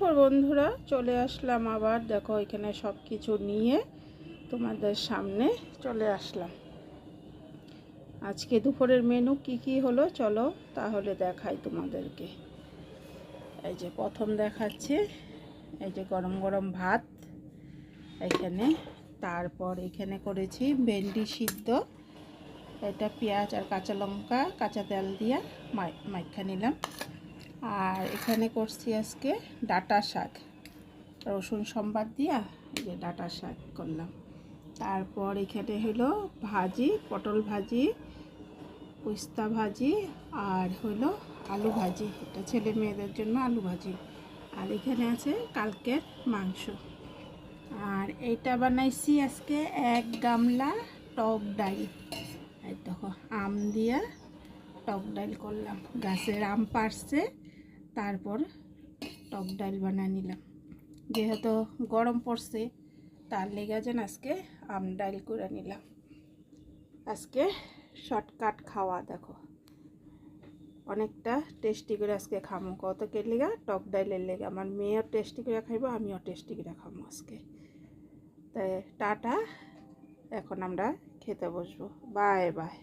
বন্ধুরা চলে আসলাম আবার। দেখো এখানে সব কিছু নিয়ে তোমাদের সামনে চলে আসলাম। আজকে দুপুরের মেনু কি কি হলো চলো তাহলে দেখাই তোমাদেরকে। এই যে প্রথম দেখাচ্ছি, এই যে গরম গরম ভাত এখানে, তারপর এখানে করেছি ভেন্ডি সিদ্ধ, এটা পেঁয়াজ আর কাঁচা লঙ্কা কাঁচা তেল দিয়ে মাইখা নিলাম। আর এখানে করছি আজকে ডাঁটা শাক, রসুন সম্বাদ দিয়া এই যে ডাঁটা শাক করলাম। তারপর এখানে হলো ভাজি, পটল ভাজি, পোস্তা ভাজি, আর হলো আলু ভাজি, এটা ছেলে মেয়েদের জন্য আলু ভাজি। আর এখানে আছে কালকের মাংস। আর এইটা বানাইছি আজকে 1 গামলা টক ডাল। এই দেখো আম দিয়া টক ডাল করলাম, গাছের আম পাড়ছে তারপর টক ডাল বানিয়ে নিলাম। যেহেতু গরম পড়ছে তার লেগে যেন আজকে আম ডাল করে নিলাম। আজকে শর্টকাট খাওয়া, দেখো অনেকটা টেস্টি করে আজকে খামো। কত কে লেগা টক ডাইলের লেগে, আমার মেয়েও টেস্টি করে খাইবো, আমিও টেস্টি করে খামো আজকে। তাই টাটা, এখন আমরা খেতে বসবো। Bye bye.